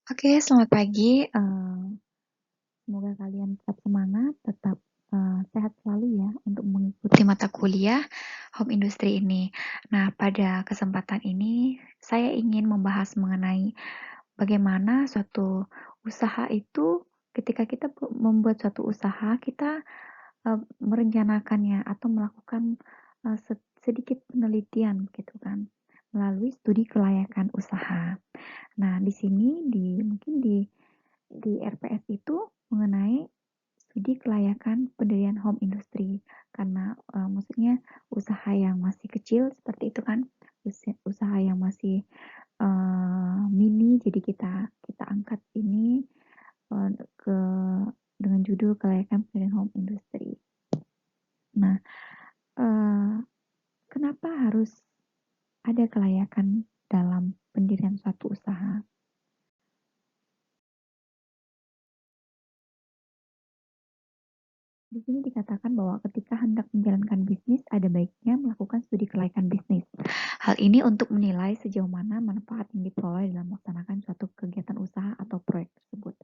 Oke, selamat pagi. Semoga kalian tetap semangat, tetap sehat selalu ya untuk mengikuti mata kuliah Home Industry ini. Nah, pada kesempatan ini saya ingin membahas mengenai bagaimana suatu usaha itu ketika kita membuat suatu usaha, kita merencanakannya atau melakukan sedikit penelitian gitu kan melalui studi kelayakan usaha. Nah, di sini mungkin di RPS itu mengenai studi kelayakan pendirian home industry karena maksudnya usaha yang masih kecil seperti itu kan, usaha yang masih mini, jadi kita kita angkat ini ke dengan judul kelayakan pendirian home industry. Nah, eh, kenapa harus ada kelayakan dalam pendirian suatu usaha? Di sini dikatakan bahwa ketika hendak menjalankan bisnis, ada baiknya melakukan studi kelayakan bisnis. Hal ini untuk menilai sejauh mana manfaat yang diperoleh dalam melaksanakan suatu kegiatan usaha atau proyek tersebut.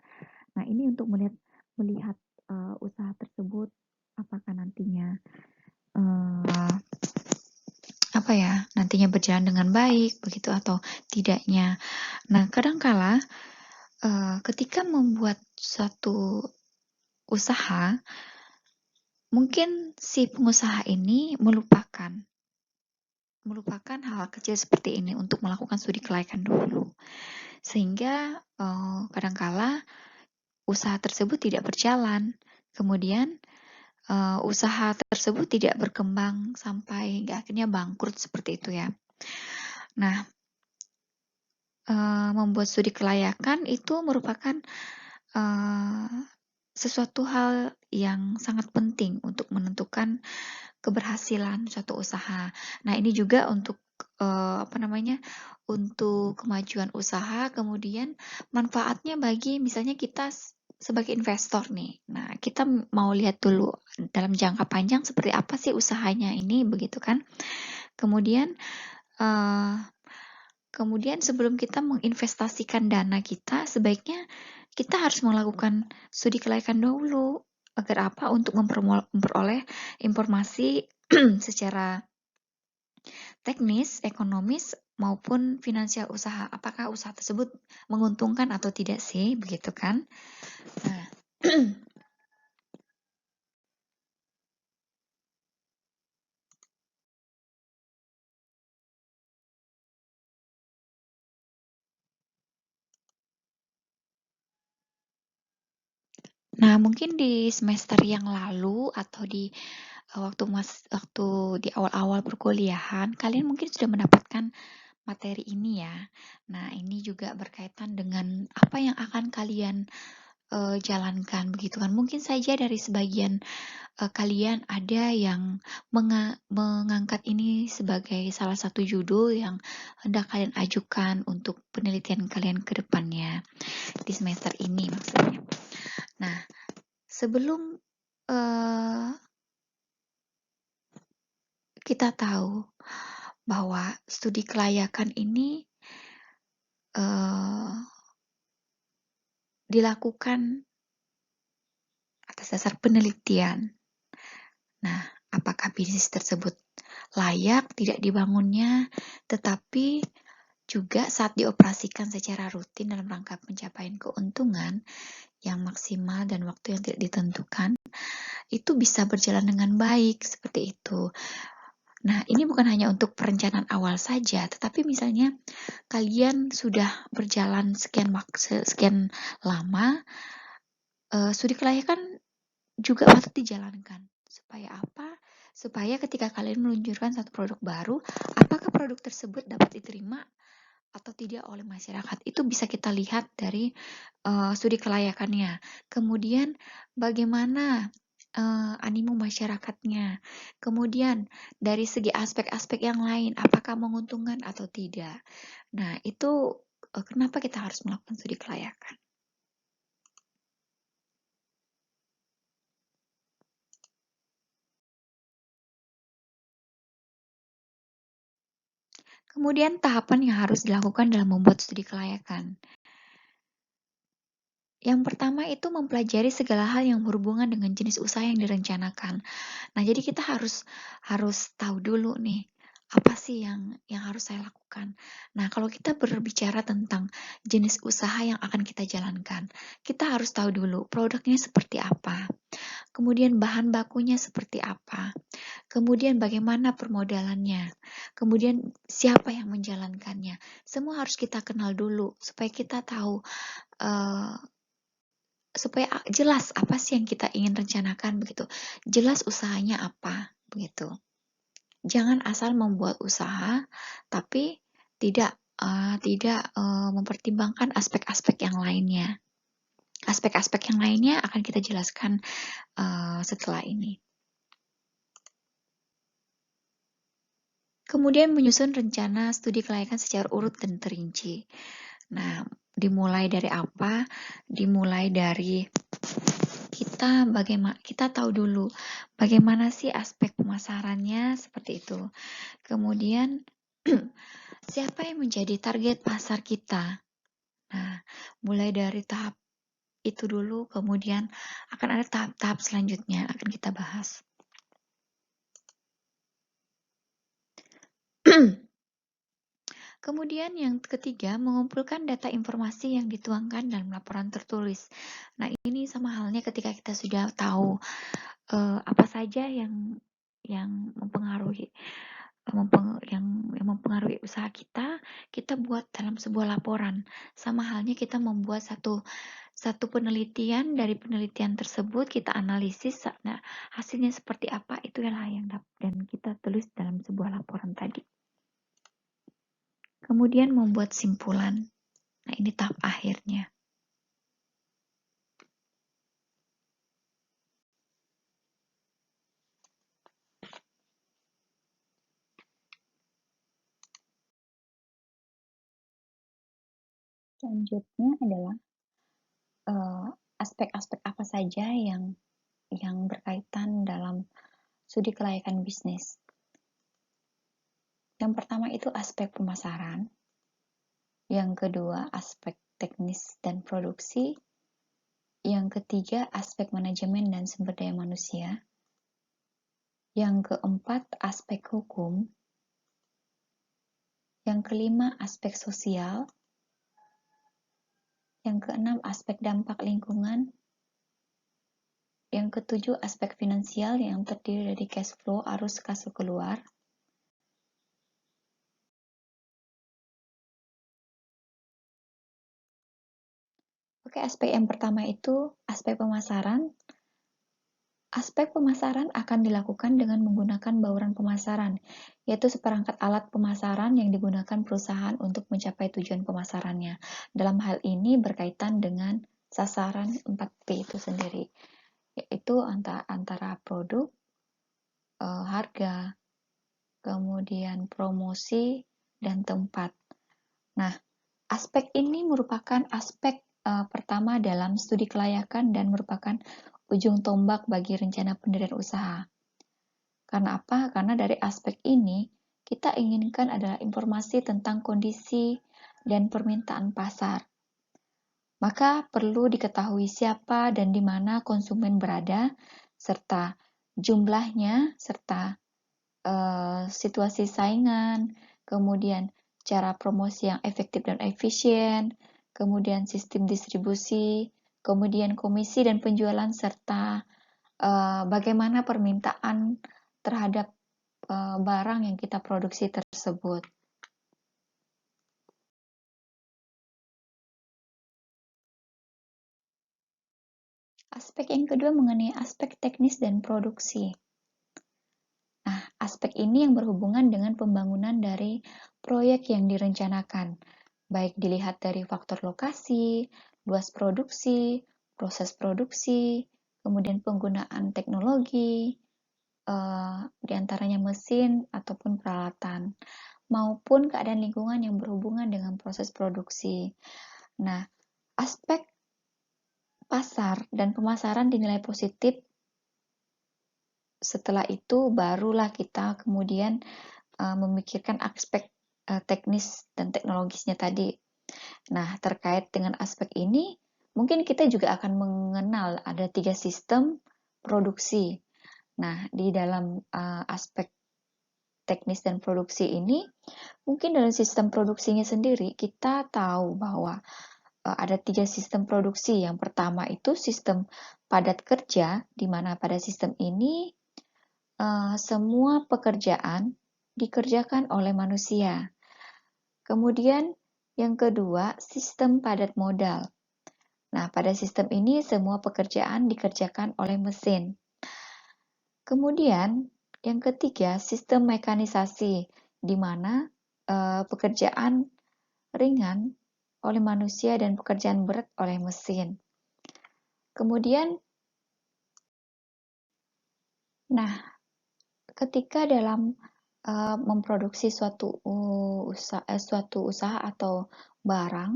Nah, ini untuk melihat usaha tersebut apakah nantinya uh, apa ya, nantinya berjalan dengan baik begitu atau tidaknya. Nah, kadangkala ketika membuat suatu usaha, mungkin si pengusaha ini melupakan hal kecil seperti ini untuk melakukan studi kelayakan dulu. Sehingga kadangkala usaha tersebut tidak berjalan. Kemudian usaha tersebut tidak berkembang sampai hingga akhirnya bangkrut seperti itu ya. Nah, membuat studi kelayakan itu merupakan sesuatu hal yang sangat penting untuk menentukan keberhasilan suatu usaha. Nah, ini juga untuk untuk kemajuan usaha, kemudian manfaatnya bagi misalnya kita sebagai investor nih. Nah, kita mau lihat dulu dalam jangka panjang seperti apa sih usahanya ini, begitu kan? Kemudian uh, Kemudian sebelum kita menginvestasikan dana kita, sebaiknya kita harus melakukan studi kelayakan dahulu. Agar apa? Untuk memperoleh informasi secara teknis, ekonomis, maupun finansial usaha. Apakah usaha tersebut menguntungkan atau tidak sih? Begitu kan? Nah, nah, mungkin di semester yang lalu atau di waktu di awal-awal perkuliahan, kalian mungkin sudah mendapatkan materi ini ya. Nah, ini juga berkaitan dengan apa yang akan kalian jalankan begitu kan. Mungkin saja dari sebagian kalian ada yang mengangkat ini sebagai salah satu judul yang hendak kalian ajukan untuk penelitian kalian ke depannya di semester ini maksudnya. Nah, sebelum kita tahu bahwa studi kelayakan ini dilakukan atas dasar penelitian. Nah, apakah bisnis tersebut layak tidak dibangunnya, tetapi juga saat dioperasikan secara rutin dalam rangka pencapaian keuntungan yang maksimal dan waktu yang tidak ditentukan, itu bisa berjalan dengan baik seperti itu. Nah, ini bukan hanya untuk perencanaan awal saja, tetapi misalnya kalian sudah berjalan sekian lama, studi kelayakan juga patut dijalankan. Supaya apa? Supaya ketika kalian meluncurkan satu produk baru, apakah produk tersebut dapat diterima atau tidak oleh masyarakat? Itu bisa kita lihat dari studi kelayakannya. Kemudian bagaimana animo masyarakatnya. Kemudian dari segi aspek-aspek yang lain, apakah menguntungkan atau tidak. Nah, itu kenapa kita harus melakukan studi kelayakan. Kemudian tahapan yang harus dilakukan dalam membuat studi kelayakan. Yang pertama itu mempelajari segala hal yang berhubungan dengan jenis usaha yang direncanakan. Nah, jadi kita harus tahu dulu nih, apa sih yang harus saya lakukan. Nah, kalau kita berbicara tentang jenis usaha yang akan kita jalankan, kita harus tahu dulu produknya seperti apa, kemudian bahan bakunya seperti apa, kemudian bagaimana permodalannya, kemudian siapa yang menjalankannya. Semua harus kita kenal dulu supaya kita tahu eh, supaya jelas apa sih yang kita ingin rencanakan begitu. Jelas usahanya apa begitu. Jangan asal membuat usaha tapi tidak mempertimbangkan aspek-aspek yang lainnya. Aspek-aspek yang lainnya akan kita jelaskan setelah ini. Kemudian menyusun rencana studi kelayakan secara urut dan terinci. Nah, dimulai dari apa? Dimulai dari kita tahu dulu bagaimana sih aspek pemasarannya seperti itu. Kemudian siapa yang menjadi target pasar kita? Nah, mulai dari tahap itu dulu, kemudian akan ada tahap-tahap selanjutnya akan kita bahas. Kemudian yang ketiga, mengumpulkan data informasi yang dituangkan dalam laporan tertulis. Nah, ini sama halnya ketika kita sudah tahu apa saja yang mempengaruhi yang mempengaruhi usaha kita buat dalam sebuah laporan. Sama halnya kita membuat satu penelitian, dari penelitian tersebut kita analisis, nah hasilnya seperti apa, itulah yang dan kita tulis dalam sebuah laporan tadi. Kemudian membuat simpulan. Nah, ini tahap akhirnya. Selanjutnya adalah aspek-aspek apa saja yang berkaitan dalam studi kelayakan bisnis. Yang pertama itu aspek pemasaran. Yang kedua, aspek teknis dan produksi. Yang ketiga, aspek manajemen dan sumber daya manusia. Yang keempat, aspek hukum. Yang kelima, aspek sosial. Yang keenam, aspek dampak lingkungan. Yang ketujuh, aspek finansial yang terdiri dari cash flow, arus kas keluar. Oke, aspek yang pertama itu aspek pemasaran. Aspek pemasaran akan dilakukan dengan menggunakan bauran pemasaran, yaitu seperangkat alat pemasaran yang digunakan perusahaan untuk mencapai tujuan pemasarannya. Dalam hal ini berkaitan dengan sasaran 4P itu sendiri, yaitu antara produk, harga, kemudian promosi, dan tempat. Nah, aspek ini merupakan aspek pertama dalam studi kelayakan dan merupakan ujung tombak bagi rencana pendirian usaha. Karena apa? Karena dari aspek ini, kita inginkan adalah informasi tentang kondisi dan permintaan pasar. Maka perlu diketahui siapa dan di mana konsumen berada, serta jumlahnya, serta situasi saingan, kemudian cara promosi yang efektif dan efisien, kemudian sistem distribusi, kemudian komisi dan penjualan, serta bagaimana permintaan terhadap barang yang kita produksi tersebut. Aspek yang kedua mengenai aspek teknis dan produksi. Nah, aspek ini yang berhubungan dengan pembangunan dari proyek yang direncanakan, baik dilihat dari faktor lokasi, luas produksi, proses produksi, kemudian penggunaan teknologi, diantaranya mesin ataupun peralatan, maupun keadaan lingkungan yang berhubungan dengan proses produksi. Nah, aspek pasar dan pemasaran dinilai positif. Setelah itu barulah kita kemudian memikirkan aspek teknis dan teknologisnya tadi. Nah, terkait dengan aspek ini, mungkin kita juga akan mengenal ada 3 sistem produksi. Nah, di dalam aspek teknis dan produksi ini, mungkin dalam sistem produksinya sendiri kita tahu bahwa ada 3 sistem produksi. Yang pertama itu sistem padat kerja, di mana pada sistem ini semua pekerjaan dikerjakan oleh manusia. Kemudian yang kedua, sistem padat modal. Nah, pada sistem ini semua pekerjaan dikerjakan oleh mesin. Kemudian yang ketiga, sistem mekanisasi, di mana pekerjaan ringan oleh manusia dan pekerjaan berat oleh mesin. Kemudian, nah, ketika dalam memproduksi suatu usaha atau barang,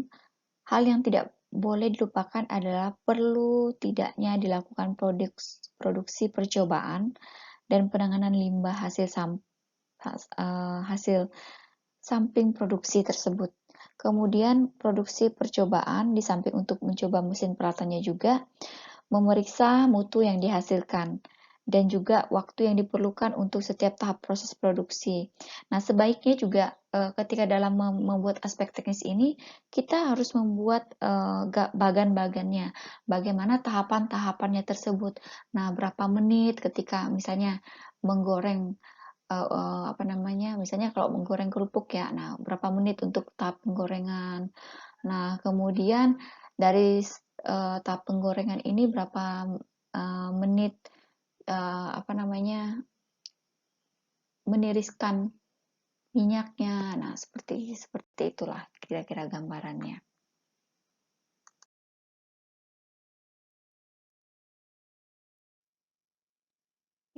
hal yang tidak boleh dilupakan adalah perlu tidaknya dilakukan produksi percobaan dan penanganan limbah hasil samping produksi tersebut. Kemudian produksi percobaan di samping untuk mencoba mesin peratannya juga memeriksa mutu yang dihasilkan dan juga waktu yang diperlukan untuk setiap tahap proses produksi. Nah, sebaiknya juga ketika dalam membuat aspek teknis ini, kita harus membuat bagan-bagannya, bagaimana tahapan-tahapannya tersebut. Nah, berapa menit ketika misalnya menggoreng misalnya kalau menggoreng kerupuk ya, nah berapa menit untuk tahap penggorengan. Nah, kemudian dari tahap penggorengan ini berapa menit meniriskan minyaknya. Nah, seperti itulah kira-kira gambarannya.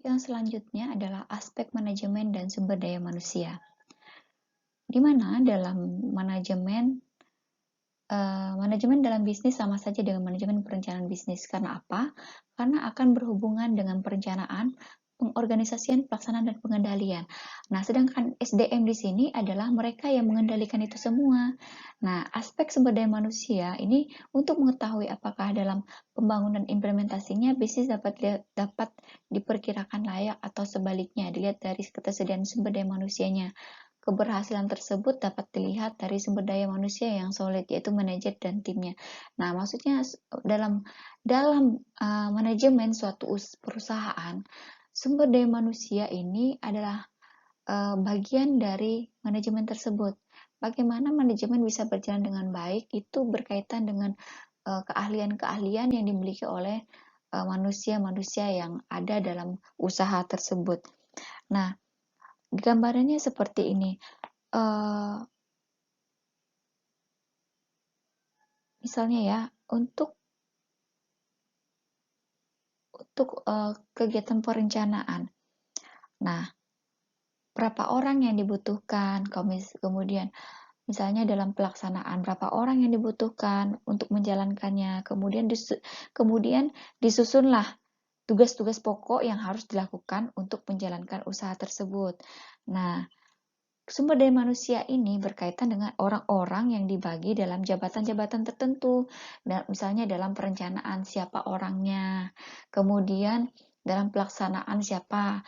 Yang selanjutnya adalah aspek manajemen dan sumber daya manusia. Di mana dalam manajemen dalam bisnis sama saja dengan manajemen perencanaan bisnis. Karena apa? Karena akan berhubungan dengan perencanaan, pengorganisasian, pelaksanaan, dan pengendalian. Nah, sedangkan SDM di sini adalah mereka yang mengendalikan itu semua. Nah, aspek sumber daya manusia ini untuk mengetahui apakah dalam pembangunan implementasinya bisnis dapat diperkirakan layak atau sebaliknya, dilihat dari ketersediaan sumber daya manusianya. Keberhasilan tersebut dapat dilihat dari sumber daya manusia yang solid, yaitu manajer dan timnya. Nah, maksudnya dalam manajemen suatu perusahaan, sumber daya manusia ini adalah bagian dari manajemen tersebut. Bagaimana manajemen bisa berjalan dengan baik itu berkaitan dengan keahlian-keahlian yang dimiliki oleh manusia-manusia yang ada dalam usaha tersebut. Nah, gambarannya seperti ini. Misalnya ya, untuk kegiatan perencanaan. Nah, berapa orang yang dibutuhkan, kemudian misalnya dalam pelaksanaan berapa orang yang dibutuhkan untuk menjalankannya, kemudian disusunlah tugas-tugas pokok yang harus dilakukan untuk menjalankan usaha tersebut. Nah, sumber daya manusia ini berkaitan dengan orang-orang yang dibagi dalam jabatan-jabatan tertentu. Misalnya dalam perencanaan siapa orangnya, kemudian dalam pelaksanaan siapa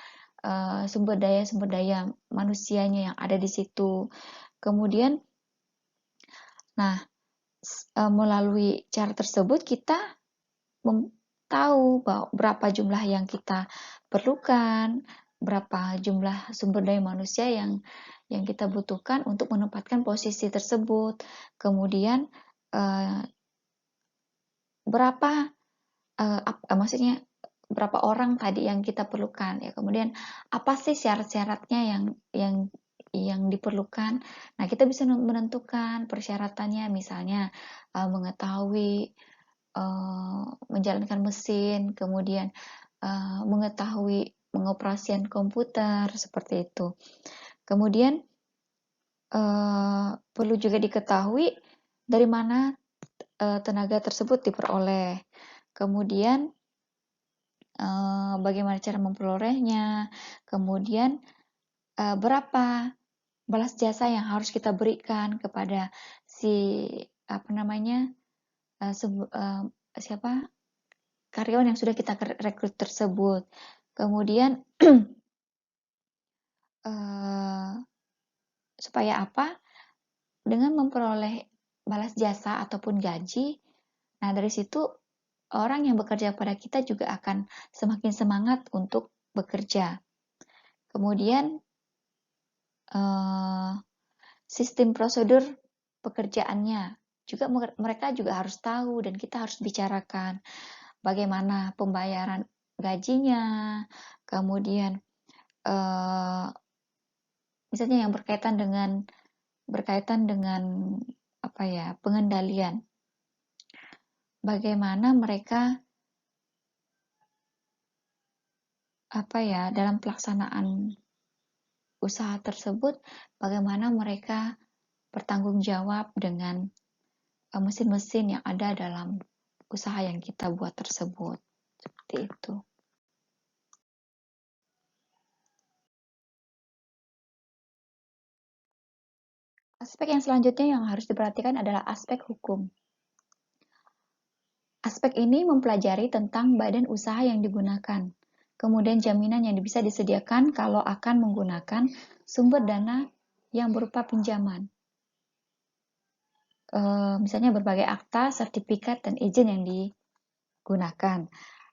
sumber daya manusianya yang ada di situ. Kemudian, nah melalui cara tersebut kita tahu berapa jumlah yang kita perlukan, berapa jumlah sumber daya manusia yang kita butuhkan untuk menempatkan posisi tersebut. Kemudian maksudnya berapa orang tadi yang kita perlukan ya. Kemudian apa sih syarat-syaratnya yang diperlukan. Nah, kita bisa menentukan persyaratannya, misalnya mengetahui menjalankan mesin, kemudian mengetahui pengoperasian komputer, seperti itu. Kemudian perlu juga diketahui dari mana tenaga tersebut diperoleh. Kemudian bagaimana cara memperolehnya. Kemudian berapa balas jasa yang harus kita berikan kepada si siapa karyawan yang sudah kita rekrut tersebut. Kemudian supaya apa? Dengan memperoleh balas jasa ataupun gaji, nah dari situ orang yang bekerja pada kita juga akan semakin semangat untuk bekerja. Kemudian sistem prosedur pekerjaannya juga mereka juga harus tahu dan kita harus bicarakan bagaimana pembayaran gajinya, kemudian misalnya yang berkaitan dengan apa ya, pengendalian. Bagaimana mereka dalam pelaksanaan usaha tersebut, bagaimana mereka bertanggung jawab dengan mesin-mesin yang ada dalam usaha yang kita buat tersebut. Seperti itu. Aspek yang selanjutnya yang harus diperhatikan adalah aspek hukum. Aspek ini mempelajari tentang badan usaha yang digunakan, kemudian jaminan yang bisa disediakan kalau akan menggunakan sumber dana yang berupa pinjaman. Misalnya berbagai akta, sertifikat, dan izin yang digunakan.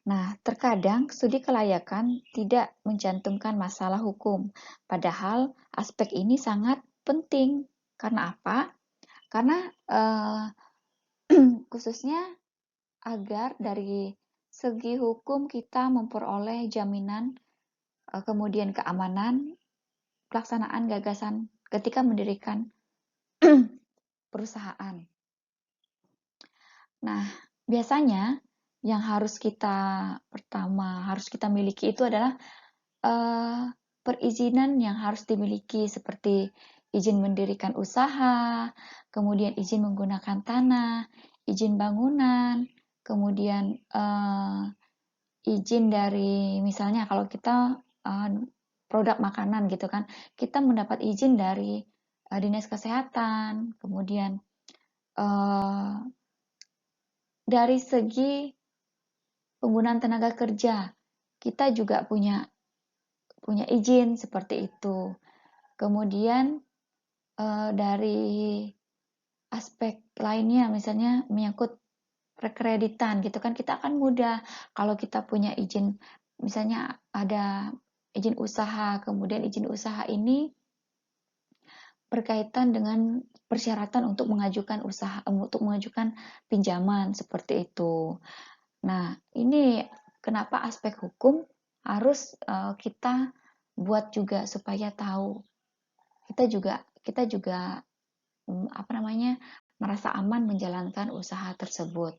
Nah, terkadang studi kelayakan tidak mencantumkan masalah hukum, padahal aspek ini sangat penting. Karena apa? Karena khususnya agar dari segi hukum kita memperoleh jaminan, kemudian keamanan, pelaksanaan gagasan ketika mendirikan perusahaan. Nah, biasanya yang harus kita miliki itu adalah perizinan yang harus dimiliki seperti izin mendirikan usaha, kemudian izin menggunakan tanah, izin bangunan, kemudian izin dari misalnya kalau kita produk makanan gitu kan, kita mendapat izin dari dinas kesehatan, kemudian dari segi penggunaan tenaga kerja, kita juga punya izin seperti itu. Kemudian dari aspek lainnya, misalnya menyangkut rekreditan gitu kan, kita akan mudah kalau kita punya izin, misalnya ada izin usaha, kemudian izin usaha ini berkaitan dengan persyaratan untuk mengajukan pinjaman seperti itu. Nah, ini kenapa aspek hukum harus kita buat juga supaya tahu. Kita juga merasa aman menjalankan usaha tersebut.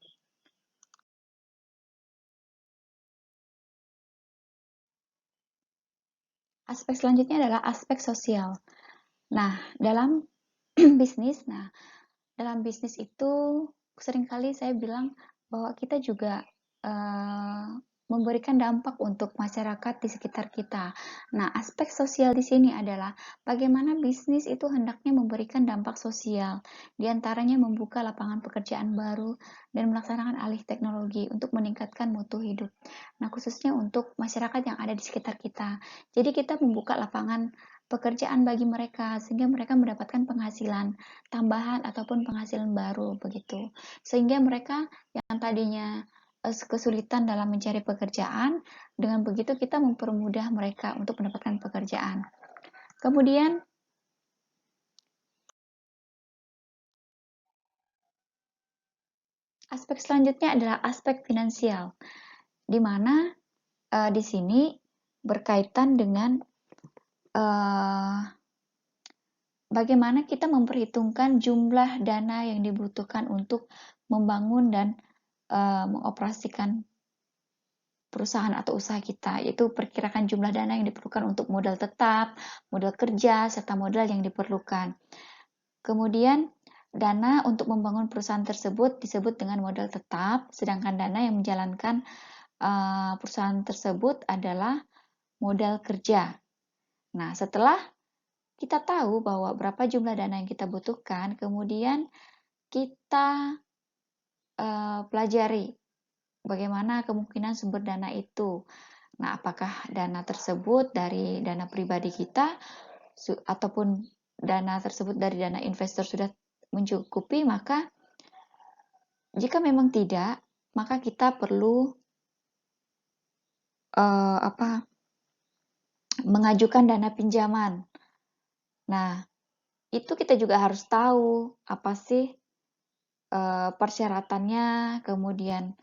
Aspek selanjutnya adalah aspek sosial. Nah, dalam bisnis itu seringkali saya bilang bahwa kita juga memberikan dampak untuk masyarakat di sekitar kita. Nah, aspek sosial di sini adalah bagaimana bisnis itu hendaknya memberikan dampak sosial, di antaranya membuka lapangan pekerjaan baru dan melaksanakan alih teknologi untuk meningkatkan mutu hidup. Nah, khususnya untuk masyarakat yang ada di sekitar kita. Jadi kita membuka lapangan pekerjaan bagi mereka sehingga mereka mendapatkan penghasilan tambahan ataupun penghasilan baru begitu. Sehingga mereka yang tadinya kesulitan dalam mencari pekerjaan, dengan begitu kita mempermudah mereka untuk mendapatkan pekerjaan. Kemudian aspek selanjutnya adalah aspek finansial, di mana di sini berkaitan dengan bagaimana kita memperhitungkan jumlah dana yang dibutuhkan untuk membangun dan mengoperasikan perusahaan atau usaha kita, yaitu perkirakan jumlah dana yang diperlukan untuk modal tetap, modal kerja, serta modal yang diperlukan. Kemudian, dana untuk membangun perusahaan tersebut disebut dengan modal tetap, sedangkan dana yang menjalankan perusahaan tersebut adalah modal kerja. Nah, setelah kita tahu bahwa berapa jumlah dana yang kita butuhkan, kemudian kita pelajari bagaimana kemungkinan sumber dana itu. Nah, apakah dana tersebut dari dana pribadi kita ataupun dana tersebut dari dana investor sudah mencukupi, maka jika memang tidak, maka kita perlu mengajukan dana pinjaman. Nah, itu kita juga harus tahu apa sih persyaratannya, kemudian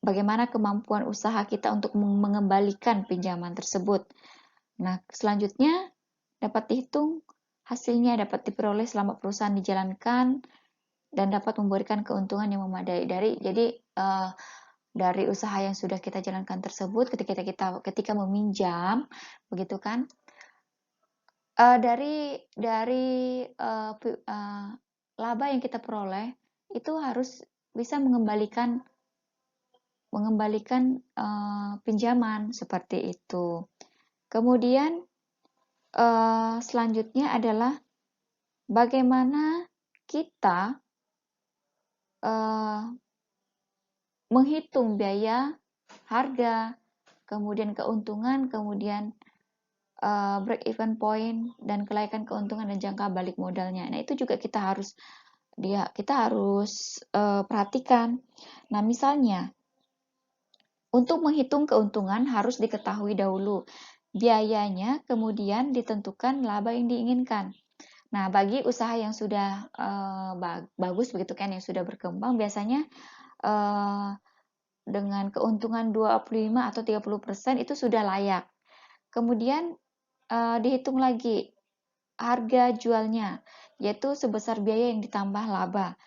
bagaimana kemampuan usaha kita untuk mengembalikan pinjaman tersebut. Nah, selanjutnya dapat dihitung hasilnya dapat diperoleh selama perusahaan dijalankan dan dapat memberikan keuntungan yang memadai. Dari usaha yang sudah kita jalankan tersebut, ketika meminjam, begitu kan? Dari laba yang kita peroleh itu harus bisa mengembalikan pinjaman seperti itu. Kemudian selanjutnya adalah bagaimana kita menghitung biaya, harga, kemudian keuntungan, kemudian break even point dan kelayakan keuntungan dan jangka balik modalnya. Nah, itu juga kita harus perhatikan. Nah, misalnya untuk menghitung keuntungan harus diketahui dahulu biayanya, kemudian ditentukan laba yang diinginkan. Nah, bagi usaha yang sudah bagus begitu kan, yang sudah berkembang, biasanya dengan keuntungan 25 atau 30% itu sudah layak. Kemudian dihitung lagi harga jualnya, yaitu sebesar biaya yang ditambah laba.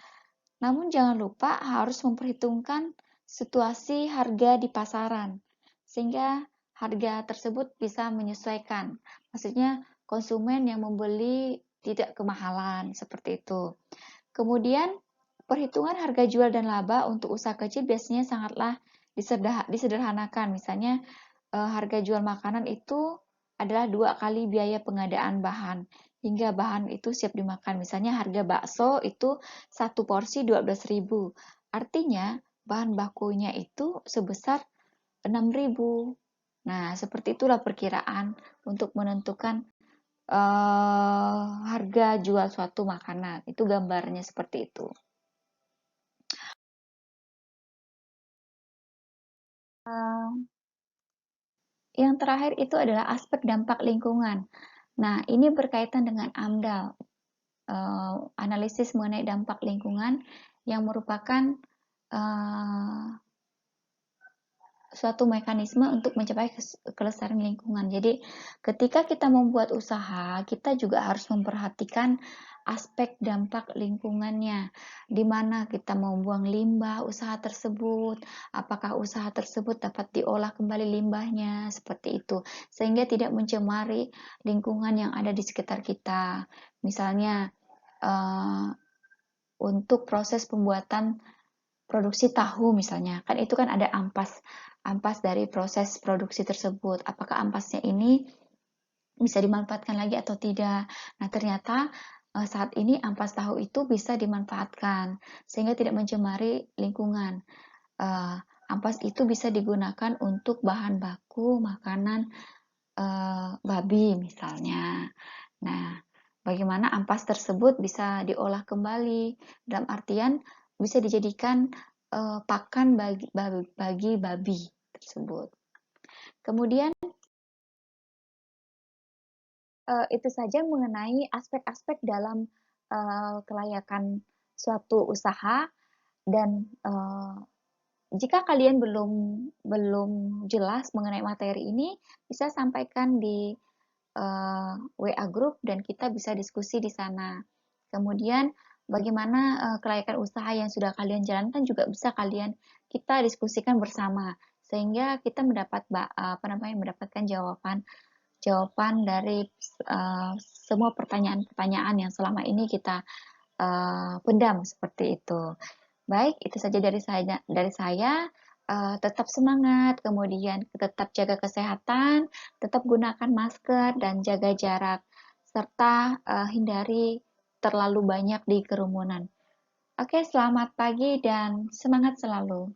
Namun jangan lupa harus memperhitungkan situasi harga di pasaran, sehingga harga tersebut bisa menyesuaikan. Maksudnya konsumen yang membeli tidak kemahalan, seperti itu. Kemudian perhitungan harga jual dan laba untuk usaha kecil biasanya sangatlah disederhanakan. Misalnya harga jual makanan itu adalah 2 kali biaya pengadaan bahan hingga bahan itu siap dimakan. Misalnya harga bakso itu 1 porsi 12.000. Artinya bahan bakunya itu sebesar 6.000. Nah, seperti itulah perkiraan untuk menentukan harga jual suatu makanan. Itu gambarnya seperti itu. Yang terakhir itu adalah aspek dampak lingkungan. Nah, ini berkaitan dengan AMDAL, analisis mengenai dampak lingkungan yang merupakan suatu mekanisme untuk mencapai kelestarian lingkungan. Jadi, ketika kita membuat usaha, kita juga harus memperhatikan aspek dampak lingkungannya, di mana kita membuang limbah usaha tersebut, apakah usaha tersebut dapat diolah kembali limbahnya, seperti itu, sehingga tidak mencemari lingkungan yang ada di sekitar kita. Misalnya, untuk proses pembuatan produksi tahu misalnya, kan itu kan ada ampas dari proses produksi tersebut. Apakah ampasnya ini bisa dimanfaatkan lagi atau tidak? Nah, ternyata saat ini ampas tahu itu bisa dimanfaatkan sehingga tidak mencemari lingkungan. Ampas itu bisa digunakan untuk bahan baku makanan babi misalnya. Nah, bagaimana ampas tersebut bisa diolah kembali dalam artian bisa dijadikan pakan bagi babi tersebut. Kemudian itu saja mengenai aspek-aspek dalam kelayakan suatu usaha dan jika kalian belum jelas mengenai materi ini, bisa sampaikan di WA group dan kita bisa diskusi di sana. Kemudian bagaimana kelayakan usaha yang sudah kalian jalankan juga bisa kita diskusikan bersama sehingga kita mendapatkan jawaban dari semua pertanyaan-pertanyaan yang selama ini kita pendam seperti itu. Baik, itu saja dari saya. Tetap semangat, kemudian tetap jaga kesehatan, tetap gunakan masker dan jaga jarak, serta hindari terlalu banyak di kerumunan. Oke, selamat pagi dan semangat selalu.